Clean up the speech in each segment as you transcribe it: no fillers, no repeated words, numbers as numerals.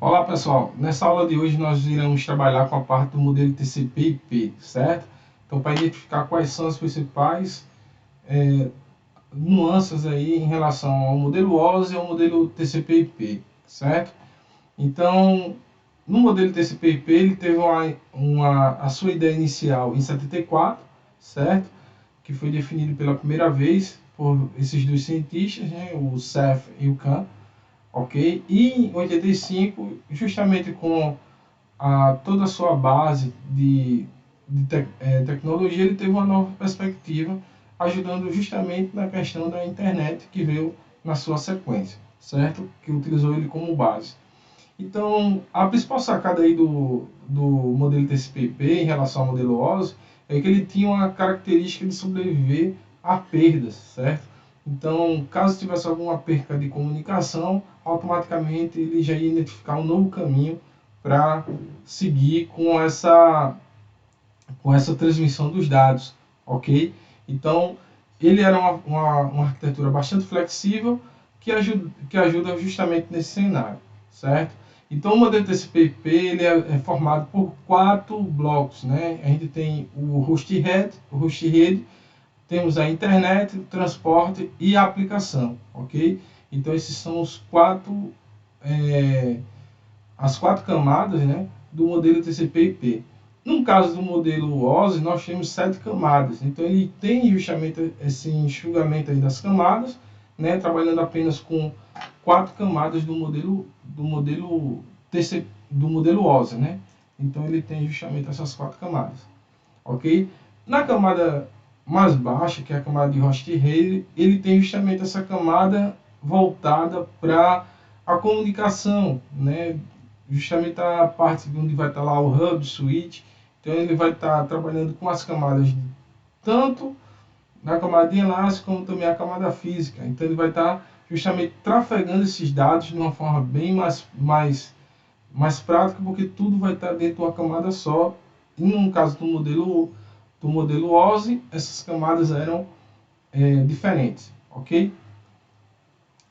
Olá pessoal, nessa aula de hoje nós iremos trabalhar com a parte do modelo TCP/IP, certo? Então, para identificar quais são as principais nuances aí em relação ao modelo OSI e ao modelo TCP/IP, certo? Então, no modelo TCP/IP ele teve a sua ideia inicial em 74, certo? Que foi definido pela primeira vez por esses dois cientistas, né? O Cerf e o Kahn. Ok? E em 85, justamente com toda a sua base de tecnologia, ele teve uma nova perspectiva, ajudando justamente na questão da internet que veio na sua sequência, certo? Que utilizou ele como base. Então, a principal sacada aí do modelo TCP/IP em relação ao modelo OSI é que ele tinha uma característica de sobreviver a perdas, certo? Então, caso tivesse alguma perca de comunicação, automaticamente ele já ia identificar um novo caminho para seguir com essa transmissão dos dados, ok? Então, ele era uma arquitetura bastante flexível que ajuda justamente nesse cenário, certo? Então, o modelo TCP/IP ele é formado por 4 blocos, né? A gente tem o host-rede, temos a internet, o transporte e a aplicação, ok? Então, esses são as quatro camadas, né, do modelo TCP/IP. No caso do modelo OSI, nós temos 7 camadas. Então, ele tem justamente esse enxugamento aí das camadas, né, trabalhando apenas com 4 camadas do modelo OSI, né? Então, ele tem justamente essas 4 camadas, ok? Na camada mais baixa, que é a camada de host-rede, ele tem justamente essa camada voltada para a comunicação, né? Justamente a parte onde vai estar lá o hub, switch. Então ele vai estar trabalhando com as camadas tanto na camada de enlace como também a camada física. Então ele vai estar justamente trafegando esses dados de uma forma bem mais prática, porque tudo vai estar dentro de uma camada só. E no caso do modelo OSI, essas camadas eram diferentes, ok?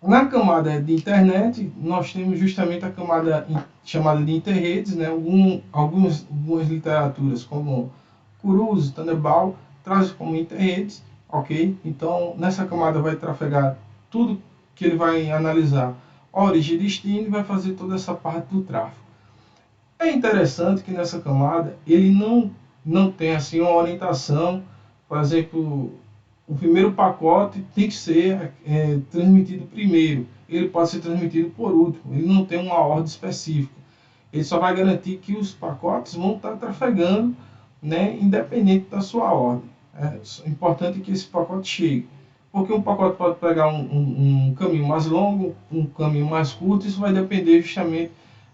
Na camada de internet, nós temos justamente a camada chamada de interredes, né? Algumas literaturas, como Kuruze, Thunderball, trazem como interredes, ok? Então, nessa camada vai trafegar tudo que ele vai analisar, a origem e destino, e vai fazer toda essa parte do tráfego. É interessante que nessa camada ele não tem assim uma orientação, por exemplo, o primeiro pacote tem que ser transmitido primeiro, ele pode ser transmitido por último, ele não tem uma ordem específica. Ele só vai garantir que os pacotes vão estar trafegando, né, independente da sua ordem. É importante que esse pacote chegue, porque um pacote pode pegar um caminho mais longo, um caminho mais curto, isso vai depender justamente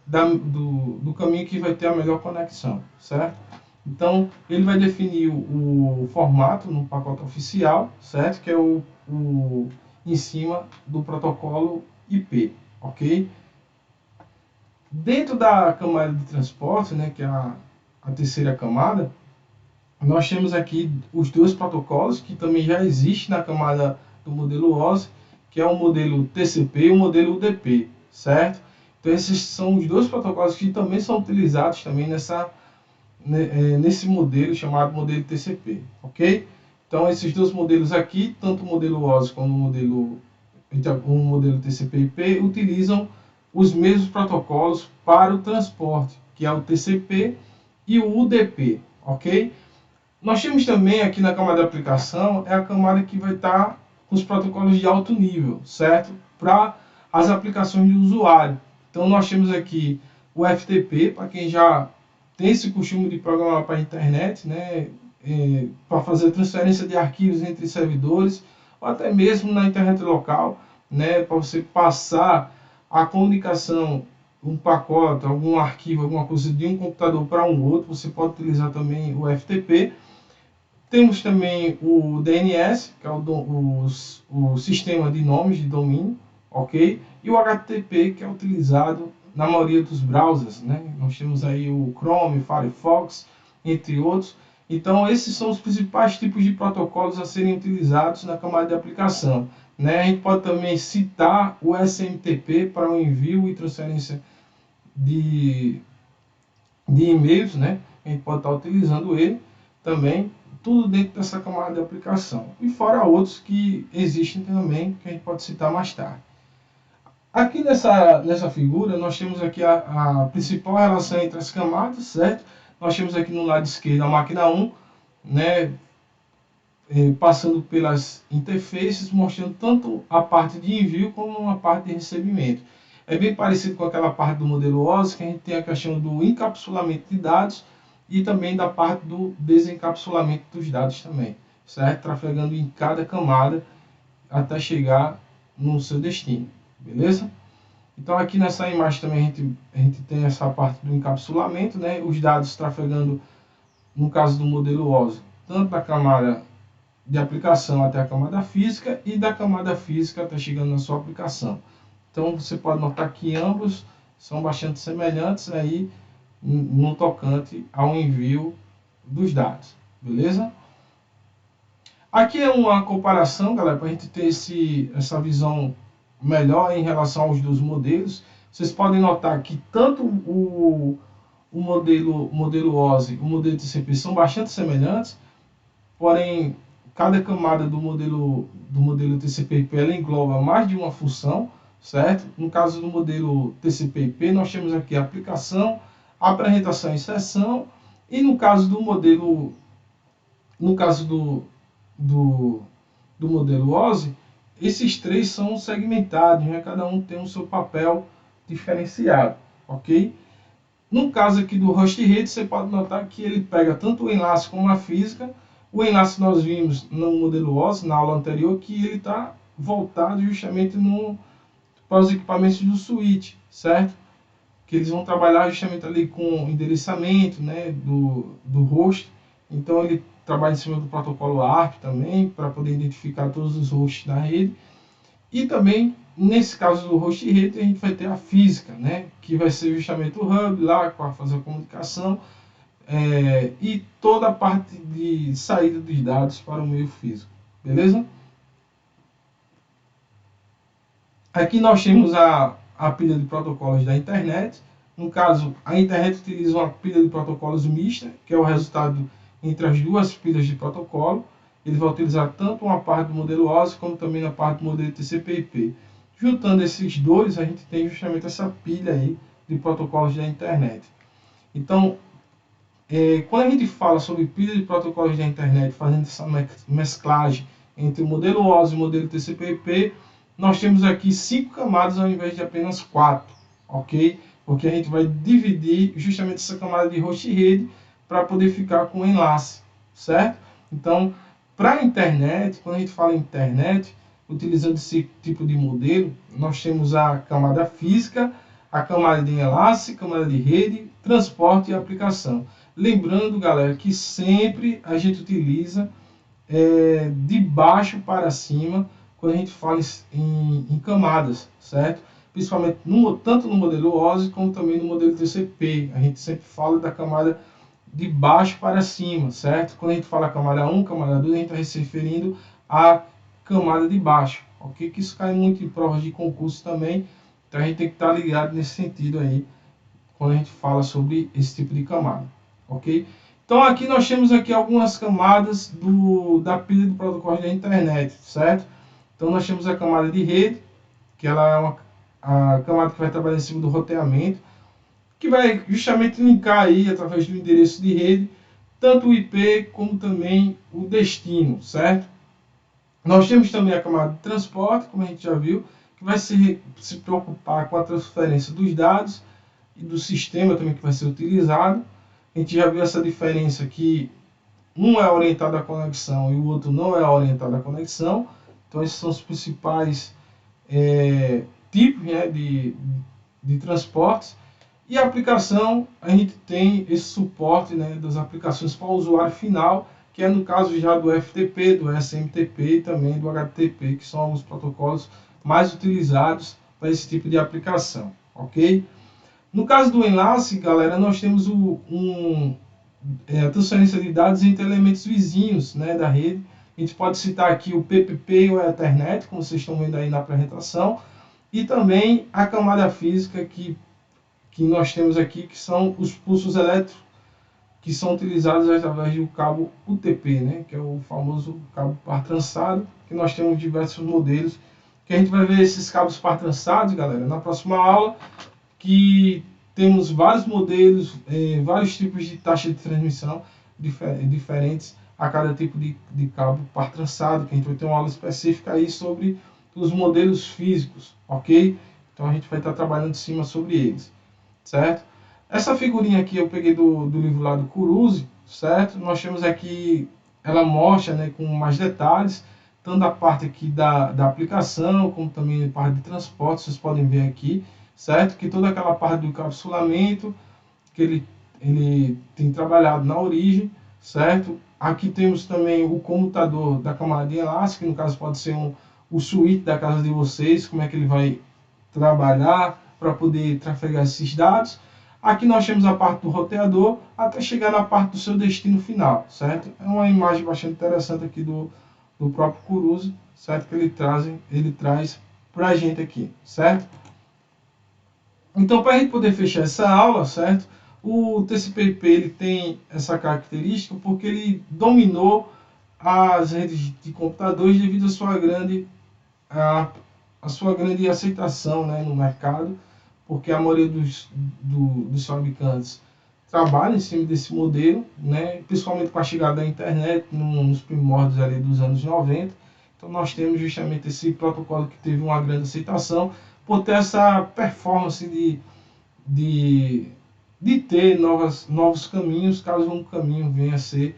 do caminho que vai ter a melhor conexão, certo? Então, ele vai definir o formato no pacote oficial, certo? Que é em cima do protocolo IP, ok? Dentro da camada de transporte, né, que é a terceira camada, nós temos aqui os dois protocolos que também já existem na camada do modelo OSI, que é o modelo TCP e o modelo UDP, certo? Então, esses são os dois protocolos que também são utilizados também nesse modelo chamado modelo TCP, ok? Então, esses dois modelos aqui, tanto o modelo OSI como o modelo TCP/IP, utilizam os mesmos protocolos para o transporte, que é o TCP e o UDP, ok? Nós temos também aqui na camada de aplicação, é a camada que vai estar com os protocolos de alto nível, certo? Para as aplicações do usuário. Então nós temos aqui o FTP, para quem já tem esse costume de programar para a internet, né? Para fazer transferência de arquivos entre servidores, ou até mesmo na internet local, né? Para você passar a comunicação, um pacote, algum arquivo, alguma coisa de um computador para um outro, você pode utilizar também o FTP. Temos também o DNS, que é o sistema de nomes de domínio, ok? E o HTTP, que é utilizado na maioria dos browsers, né? Nós temos aí o Chrome, Firefox, entre outros. Então, esses são os principais tipos de protocolos a serem utilizados na camada de aplicação, né? A gente pode também citar o SMTP para o envio e transferência de e-mails, né? A gente pode estar utilizando ele também, tudo dentro dessa camada de aplicação. E fora outros que existem também, que a gente pode citar mais tarde. Aqui nessa figura, nós temos aqui a principal relação entre as camadas, certo? Nós temos aqui no lado esquerdo a máquina 1, né? Passando pelas interfaces, mostrando tanto a parte de envio como a parte de recebimento. É bem parecido com aquela parte do modelo OSI, que a gente tem a questão do encapsulamento de dados e também da parte do desencapsulamento dos dados também, certo? Trafegando em cada camada até chegar no seu destino, beleza? Então aqui nessa imagem também a gente tem essa parte do encapsulamento, né? Os dados trafegando, no caso do modelo OSI, tanto da camada de aplicação até a camada física e da camada física até chegando na sua aplicação. Então você pode notar que ambos são bastante semelhantes aí no tocante ao envio dos dados, beleza? Aqui é uma comparação, galera, para a gente ter essa visão melhor em relação aos dois modelos. Vocês podem notar que tanto o modelo OSI e o modelo TCP são bastante semelhantes, porém cada camada do modelo TCP/IP ela engloba mais de uma função, certo? No caso do modelo TCP/IP, nós temos aqui a aplicação, apresentação e sessão, e no caso do modelo do modelo OSI, esses três são segmentados, né? Cada um tem o seu papel diferenciado, ok? No caso aqui do host rede, você pode notar que ele pega tanto o enlace como a física. O enlace nós vimos no modelo OSI, na aula anterior, que ele está voltado justamente para os equipamentos do switch, certo? Que eles vão trabalhar justamente ali com endereçamento, né, do host. Então ele trabalha em cima do protocolo ARP também, para poder identificar todos os hosts da rede. E também, nesse caso do host rede, a gente vai ter a física, né, que vai ser justamente o hub lá, para fazer a comunicação, e toda a parte de saída dos dados para o meio físico, beleza? Aqui nós temos a pilha de protocolos da internet. No caso, a internet utiliza uma pilha de protocolos mista, que é o resultado entre as duas pilhas de protocolo. Ele vai utilizar tanto uma parte do modelo OSI como também a parte do modelo TCP/IP. Juntando esses dois, a gente tem justamente essa pilha aí de protocolos da internet. Então, quando a gente fala sobre pilha de protocolos da internet, fazendo essa mesclagem entre o modelo OSI e o modelo TCP/IP, nós temos aqui 5 camadas ao invés de apenas 4, ok? Porque a gente vai dividir justamente essa camada de host rede para poder ficar com o enlace, certo? Então, para a internet, quando a gente fala em internet, utilizando esse tipo de modelo, nós temos a camada física, a camada de enlace, camada de rede, transporte e aplicação. Lembrando, galera, que sempre a gente utiliza de baixo para cima quando a gente fala em camadas, certo? Principalmente tanto no modelo OSI como também no modelo TCP. A gente sempre fala da camada de baixo para cima, certo? Quando a gente fala camada 1, camada 2, a gente está se referindo à camada de baixo, ok? Que isso cai muito em provas de concurso também, então a gente tem que estar ligado nesse sentido aí, quando a gente fala sobre esse tipo de camada, ok? Então aqui nós temos aqui algumas camadas da pilha de protocolos da internet, certo? Então nós temos a camada de rede, que ela é a camada que vai trabalhar em cima do roteamento, que vai justamente linkar aí através do endereço de rede, tanto o IP como também o destino, certo? Nós temos também a camada de transporte, como a gente já viu, que vai se preocupar com a transferência dos dados e do sistema também que vai ser utilizado. A gente já viu essa diferença que um é orientado à conexão e o outro não é orientado à conexão. Então esses são os principais tipos, né, de transportes. E a aplicação, a gente tem esse suporte, né, das aplicações para o usuário final, que é no caso já do FTP, do SMTP e também do HTTP, que são os protocolos mais utilizados para esse tipo de aplicação, ok? No caso do enlace, galera, nós temos a transferência de dados entre elementos vizinhos, né, da rede. A gente pode citar aqui o PPP e o Ethernet, como vocês estão vendo aí na apresentação, e também a camada física que que nós temos aqui, que são os pulsos elétricos que são utilizados através do cabo UTP, né, que é o famoso cabo par trançado, que nós temos diversos modelos, que a gente vai ver esses cabos par trançados, galera, na próxima aula, que temos vários modelos, vários tipos de taxa de transmissão diferentes a cada tipo de cabo par trançado, que a gente vai ter uma aula específica aí sobre os modelos físicos, ok? Então a gente vai estar trabalhando em cima sobre eles, certo? Essa figurinha aqui eu peguei do livro lá do Kuruze, certo? Nós temos aqui, ela mostra, né, com mais detalhes, tanto a parte aqui da aplicação, como também a parte de transporte, vocês podem ver aqui, certo? Que toda aquela parte do encapsulamento, que ele tem trabalhado na origem, certo? Aqui temos também o comutador da camada de enlace, que no caso pode ser o switch da casa de vocês, como é que ele vai trabalhar para poder trafegar esses dados. Aqui nós temos a parte do roteador até chegar na parte do seu destino final, certo? É uma imagem bastante interessante aqui do próprio Kuruze, certo? Que ele traz para a gente aqui, certo? Então, para a gente poder fechar essa aula, certo? O TCP/IP ele tem essa característica porque ele dominou as redes de computadores devido à sua grande aceitação, né, no mercado, porque a maioria dos fabricantes trabalha em cima desse modelo, né, principalmente com a chegada da internet nos primórdios ali dos anos 90. Então nós temos justamente esse protocolo que teve uma grande aceitação por ter essa performance de ter novos caminhos caso um caminho venha a ser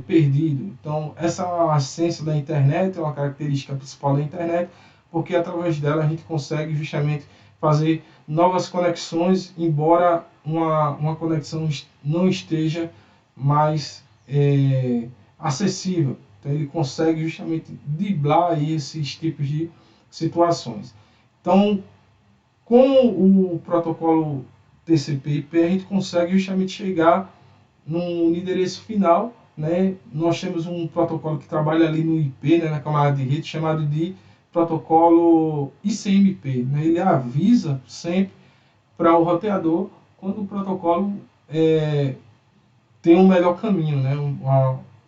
perdido. Então essa é a essência da internet, é uma característica principal da internet, porque através dela a gente consegue justamente fazer novas conexões, embora uma conexão não esteja mais acessível. Então ele consegue justamente driblar aí esses tipos de situações. Então, com o protocolo TCP/IP, a gente consegue justamente chegar no endereço final, né? Nós temos um protocolo que trabalha ali no IP, né, na camada de rede, chamado de protocolo ICMP, né? Ele avisa sempre para o roteador quando o protocolo tem um melhor caminho, né?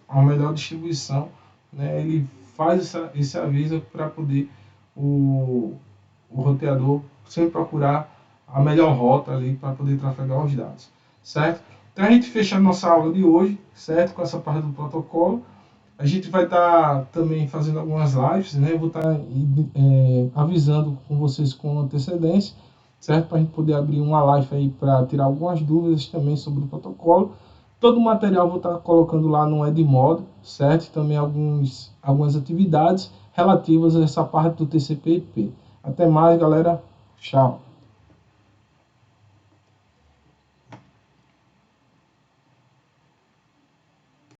uma melhor distribuição, né? Ele faz esse aviso para poder o roteador sempre procurar a melhor rota ali para poder trafegar os dados, certo? Então a gente fecha a nossa aula de hoje, certo? Com essa parte do protocolo. A gente vai estar também fazendo algumas lives, né? Eu vou estar avisando com vocês com antecedência, certo? Para a gente poder abrir uma live aí para tirar algumas dúvidas também sobre o protocolo. Todo o material eu vou estar colocando lá no Edmodo, certo? Também algumas atividades relativas a essa parte do TCP/IP. Até mais, galera. Tchau.